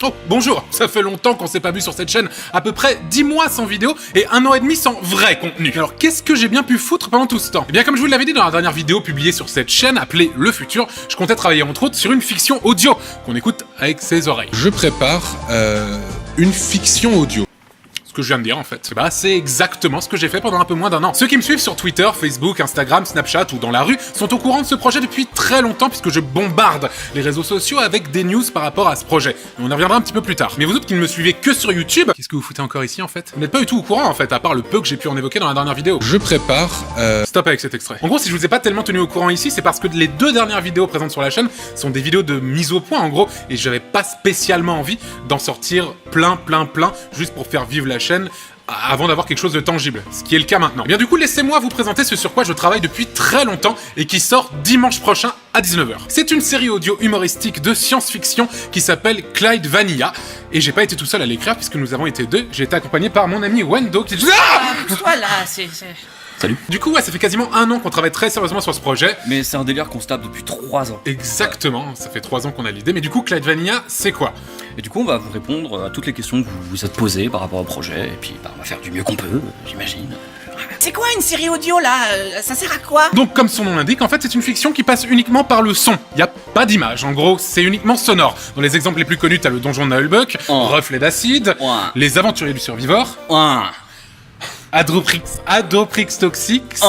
Oh, bonjour, ça fait longtemps qu'on s'est pas vu sur cette chaîne, à peu près 10 mois sans vidéo et 1 an et demi sans vrai contenu. Alors qu'est-ce que j'ai bien pu foutre pendant tout ce temps? Eh bien comme je vous l'avais dit dans la dernière vidéo publiée sur cette chaîne appelée Le Futur, je comptais travailler entre autres sur une fiction audio qu'on écoute avec ses oreilles. Je prépare une fiction audio. Ce que je viens de dire en fait. Bah c'est exactement ce que j'ai fait pendant un peu moins d'un an. Ceux qui me suivent sur Twitter, Facebook, Instagram, Snapchat ou dans la rue sont au courant de ce projet depuis très longtemps puisque je bombarde les réseaux sociaux avec des news par rapport à ce projet. On y reviendra un petit peu plus tard. Mais vous autres qui ne me suivez que sur YouTube, qu'est-ce que vous foutez encore ici en fait? Vous n'êtes pas du tout au courant en fait, à part le peu que j'ai pu en évoquer dans la dernière vidéo. Je prépare... Stop avec cet extrait. En gros, si je vous ai pas tellement tenu au courant ici, c'est parce que les 2 dernières vidéos présentes sur la chaîne sont des vidéos de mise au point en gros, et j'avais pas spécialement envie d'en sortir plein, juste pour faire vivre la chaîne avant d'avoir quelque chose de tangible, ce qui est le cas maintenant. Et bien du coup, laissez-moi vous présenter ce sur quoi je travaille depuis très longtemps et qui sort dimanche prochain à 19h. C'est une série audio humoristique de science-fiction qui s'appelle Clyde Vanilla, et j'ai pas été tout seul à l'écrire puisque nous avons été 2, j'ai été accompagné par mon ami Wendo qui... Voilà, c'est... Salut. Du coup, ouais, ça fait quasiment 1 an qu'on travaille très sérieusement sur ce projet. Mais c'est un délire qu'on se tape depuis 3 ans. Exactement, ça fait 3 ans qu'on a l'idée, mais du coup, Clyde Vanilla, c'est quoi? Et du coup, on va vous répondre à toutes les questions que vous vous êtes posées par rapport au projet, et puis on va faire du mieux qu'on peut, j'imagine. C'est quoi une série audio là? Ça sert à quoi? Donc comme son nom l'indique, en fait c'est une fiction qui passe uniquement par le son. Y a pas d'image, en gros c'est uniquement sonore. Dans les exemples les plus connus, t'as le donjon de Nullbuck, Reflet d'acide, Les aventuriers du survivor, Adoprix Toxix,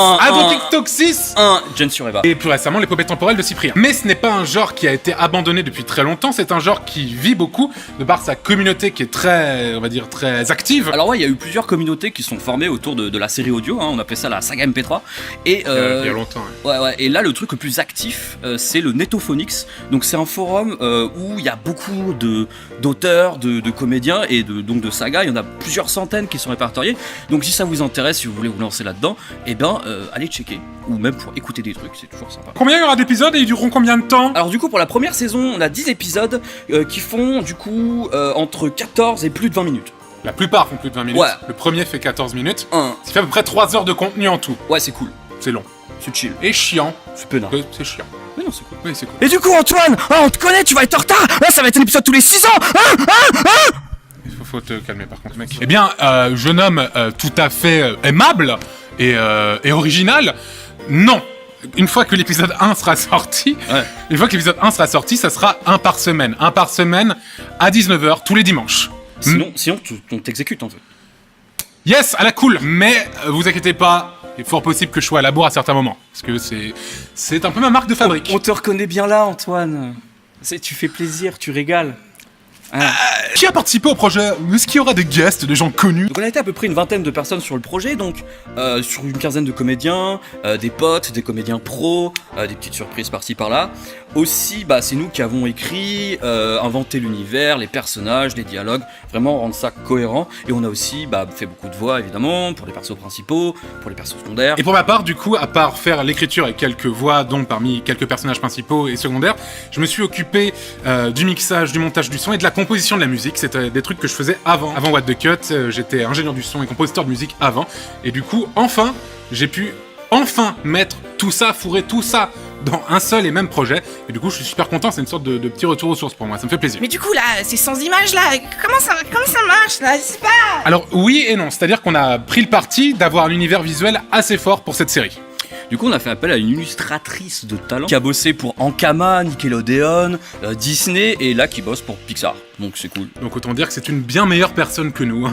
Jen Sureva. et plus récemment l'épopée temporelle de Cyprien. Mais ce n'est pas un genre qui a été abandonné depuis très longtemps, c'est un genre qui vit beaucoup de par sa communauté qui est très, on va dire, très active. Alors ouais, il y a eu plusieurs communautés qui sont formées autour de la série audio, hein, on appelait ça la saga MP3. Et Il y a longtemps. ouais, et là le truc le plus actif, c'est le Netophonix. Donc c'est un forum où il y a beaucoup d'auteurs, de comédiens et donc de sagas. Il y en a plusieurs centaines qui sont répertoriés. Donc si ça vous intéresse, si vous voulez vous lancer là-dedans, eh ben allez checker. Ou même pour écouter des trucs, c'est toujours sympa. Combien il y aura d'épisodes et ils dureront combien de temps? Alors du coup pour la première saison, on a 10 épisodes qui font du coup entre 14 et plus de 20 minutes. La plupart font plus de 20 minutes. Ouais. Le premier fait 14 minutes. Ça fait à peu près 3 heures de contenu en tout. Ouais, c'est cool. C'est long. C'est chill. Et chiant. C'est peinard. C'est chiant. Mais non, c'est cool. Oui, c'est cool. Et du coup Antoine, on te connaît, tu vas être en retard. Là ça va être un épisode tous les 6 ans. Il faut te calmer par contre, mec. Eh bien, jeune homme tout à fait aimable et original, non. Une fois que l'épisode 1 sera sorti, ça sera un par semaine. Un par semaine à 19h tous les dimanches. Sinon on t'exécute en fait. Yes, à la cool. Mais vous inquiétez pas, il est fort possible que je sois à la bourre à certains moments. Parce que c'est un peu ma marque de fabrique. On te reconnaît bien là, Antoine. Tu fais plaisir, tu régales. Qui a participé au projet? Est-ce qu'il y aura des guests, des gens connus? Donc on a été à peu près une vingtaine de personnes sur le projet, donc sur une quinzaine de comédiens, des potes, des comédiens pros, des petites surprises par-ci par-là. Aussi, c'est nous qui avons écrit, inventé l'univers, les personnages, les dialogues, vraiment rendre ça cohérent. Et on a aussi fait beaucoup de voix évidemment, pour les persos principaux, pour les persos secondaires. Et pour ma part, du coup, à part faire l'écriture et quelques voix, donc parmi quelques personnages principaux et secondaires, je me suis occupé du mixage, du montage du son et de la composition de la musique. C'était des trucs que je faisais avant What the Cut. J'étais ingénieur du son et compositeur de musique avant. Et du coup, j'ai pu mettre tout ça, fourrer tout ça dans un seul et même projet. Et du coup, je suis super content. C'est une sorte de petit retour aux sources pour moi. Ça me fait plaisir. Mais du coup là, c'est sans image là. Comment ça marche là? C'est pas... Alors oui et non. C'est-à-dire qu'on a pris le parti d'avoir un univers visuel assez fort pour cette série. Du coup, on a fait appel à une illustratrice de talent qui a bossé pour Ankama, Nickelodeon, Disney et là qui bosse pour Pixar. Donc c'est cool. Donc autant dire que c'est une bien meilleure personne que nous. En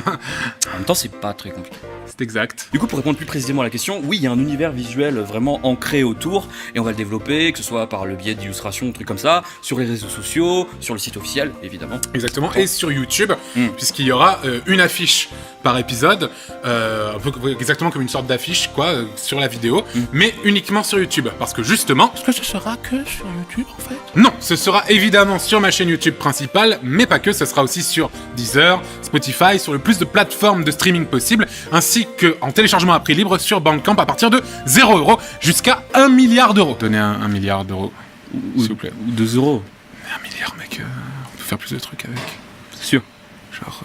même temps, c'est pas très compliqué. C'est exact. Du coup, pour répondre plus précisément à la question, oui, il y a un univers visuel vraiment ancré autour et on va le développer, que ce soit par le biais d'illustrations, trucs comme ça, sur les réseaux sociaux, sur le site officiel, évidemment. Exactement, et sur YouTube, puisqu'il y aura une affiche par épisode, un peu exactement comme une sorte d'affiche, sur la vidéo, mais uniquement sur YouTube, parce que justement... Est-ce que ce sera que sur YouTube, en fait? Non, ce sera évidemment sur ma chaîne YouTube principale, mais pas que, ce sera aussi sur Deezer, Spotify, sur le plus de plateformes de streaming possible, ainsi qu'en téléchargement à prix libre sur Bandcamp à partir de 0€ jusqu'à 1 milliard d'euros. Donnez 1 milliard d'euros, s'il vous plaît. Ou 2 euros. 1 milliard, mec, on peut faire plus de trucs avec. C'est sûr. Genre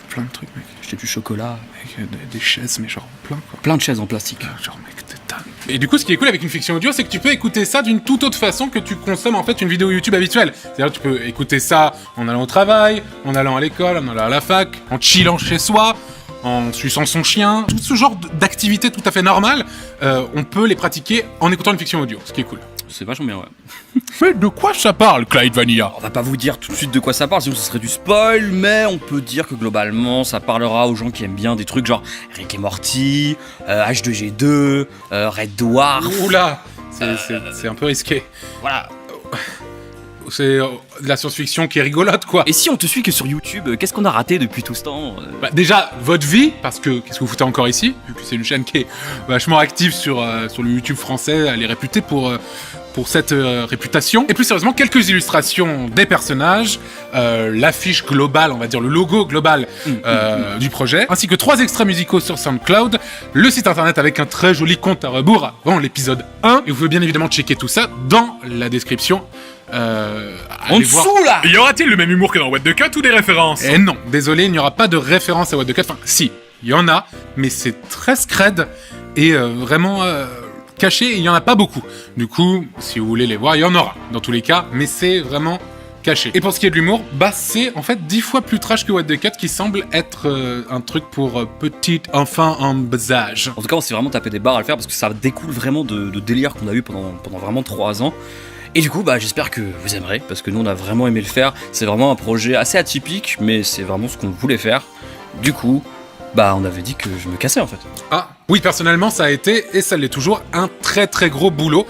plein de trucs, mec. Acheter du chocolat. Mec, des chaises, mais genre plein, quoi. Plein de chaises en plastique. Genre, mec, t'es dingue. Et du coup, ce qui est cool avec une fiction audio, c'est que tu peux écouter ça d'une toute autre façon que tu consommes en fait une vidéo YouTube habituelle. C'est-à-dire que tu peux écouter ça en allant au travail, en allant à l'école, en allant à la fac, en chillant chez soi, en suçant son chien. Tout ce genre d'activités tout à fait normales, on peut les pratiquer en écoutant une fiction audio, ce qui est cool. C'est vachement bien, ouais. Mais de quoi ça parle, Clyde Vanilla? On va pas vous dire tout de suite de quoi ça parle, sinon ce serait du spoil, mais on peut dire que globalement ça parlera aux gens qui aiment bien des trucs genre Rick et Morty, H2G2, Red Dwarf. Oula, c'est un peu risqué. Voilà. C'est de la science-fiction qui est rigolote, quoi. Et si on te suit que sur YouTube, qu'est-ce qu'on a raté depuis tout ce temps Bah, déjà, votre vie, parce que qu'est-ce que vous foutez encore ici? Vu que c'est une chaîne qui est vachement active sur le YouTube français, elle est réputée pour cette réputation. Et plus sérieusement, quelques illustrations des personnages, l'affiche globale, on va dire le logo global du projet, ainsi que 3 extraits musicaux sur SoundCloud, le site internet avec un très joli compte à rebours avant l'épisode 1. Et vous pouvez bien évidemment checker tout ça dans la description. En dessous là. Y aura-t-il le même humour que dans What the Cut ou des références? Et non, désolé, il n'y aura pas de référence à What the Cut. Enfin, si, il y en a, mais c'est très scred et vraiment caché, et il n'y en a pas beaucoup. Du coup, si vous voulez les voir, il y en aura, dans tous les cas, mais c'est vraiment caché. Et pour ce qui est de l'humour, bah c'est en fait 10 fois plus trash que What the Cut, qui semble être un truc pour petits enfants en bas âge. En tout cas, on s'est vraiment tapé des barres à le faire parce que ça découle vraiment de délire qu'on a eu pendant vraiment 3 ans. Et du coup, bah, j'espère que vous aimerez, parce que nous, on a vraiment aimé le faire. C'est vraiment un projet assez atypique, mais c'est vraiment ce qu'on voulait faire. Du coup, bah, on avait dit que je me cassais, en fait. Ah, oui, personnellement, ça a été, et ça l'est toujours, un très très gros boulot,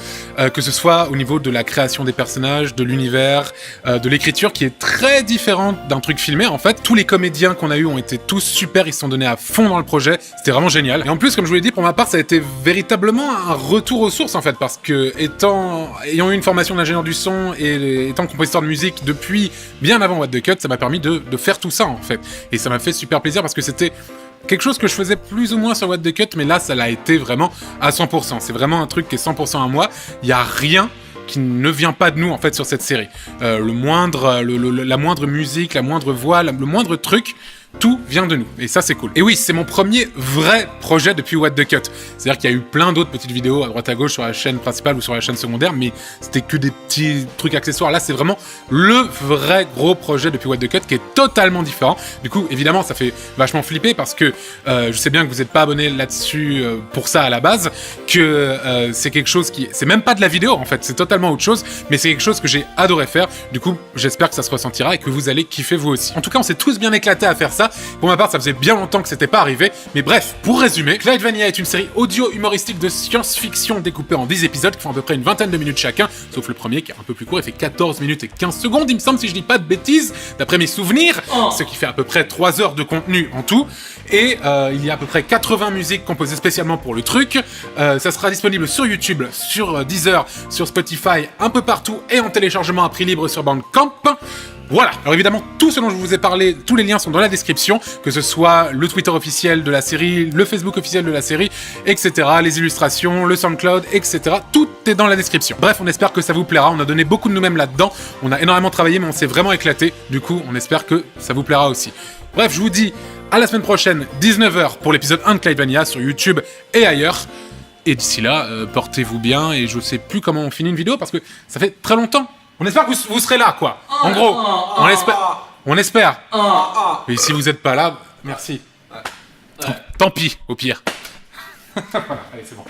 que ce soit au niveau de la création des personnages, de l'univers, de l'écriture, qui est très différente d'un truc filmé, en fait. Tous les comédiens qu'on a eu ont été tous super, ils se sont donnés à fond dans le projet, c'était vraiment génial. Et en plus, comme je vous l'ai dit, pour ma part, ça a été véritablement un retour aux sources, en fait, parce que ayant eu une formation d'ingénieur du son et étant compositeur de musique depuis bien avant What the Cut, ça m'a permis de faire tout ça, en fait. Et ça m'a fait super plaisir, parce que c'était quelque chose que je faisais plus ou moins sur What the Cut, mais là, ça l'a été vraiment à 100%. C'est vraiment un truc qui est 100% à moi. Il y a rien qui ne vient pas de nous, en fait, sur cette série. La moindre musique, la moindre voix, le moindre truc, tout vient de nous. Et ça, c'est cool. Et oui, c'est mon premier vrai projet depuis What the Cut. C'est-à-dire qu'il y a eu plein d'autres petites vidéos à droite à gauche sur la chaîne principale ou sur la chaîne secondaire, mais c'était que des petits trucs accessoires. Là, c'est vraiment le vrai gros projet depuis What the Cut qui est totalement différent. Du coup, évidemment, ça fait vachement flipper parce que je sais bien que vous n'êtes pas abonné là-dessus pour ça à la base, que c'est quelque chose qui... C'est même pas de la vidéo, en fait. C'est totalement autre chose, mais c'est quelque chose que j'ai adoré faire. Du coup, j'espère que ça se ressentira et que vous allez kiffer vous aussi. En tout cas, on s'est tous bien éclatés à faire ça. Pour ma part, ça faisait bien longtemps que c'était pas arrivé. Mais bref, pour résumer, Clyde Vanilla est une série audio-humoristique de science-fiction découpée en 10 épisodes qui font à peu près une vingtaine de minutes chacun, sauf le premier qui est un peu plus court, il fait 14 minutes et 15 secondes, il me semble, si je dis pas de bêtises, d'après mes souvenirs, ce qui fait à peu près 3 heures de contenu en tout. Et il y a à peu près 80 musiques composées spécialement pour le truc. Ça sera disponible sur YouTube, sur Deezer, sur Spotify, un peu partout, et en téléchargement à prix libre sur Bandcamp. Voilà, alors évidemment, tout ce dont je vous ai parlé, tous les liens sont dans la description, que ce soit le Twitter officiel de la série, le Facebook officiel de la série, etc., les illustrations, le SoundCloud, etc., tout est dans la description. Bref, on espère que ça vous plaira, on a donné beaucoup de nous-mêmes là-dedans, on a énormément travaillé, mais on s'est vraiment éclaté, du coup, on espère que ça vous plaira aussi. Bref, je vous dis à la semaine prochaine, 19h, pour l'épisode 1 de Clyde Vanilla sur YouTube et ailleurs. Et d'ici là, portez-vous bien, et je sais plus comment on finit une vidéo, parce que ça fait très longtemps. On espère que vous serez là, quoi. En gros, on espère. Et si vous n'êtes pas là, merci. Tant pis, au pire. Voilà, allez, c'est bon.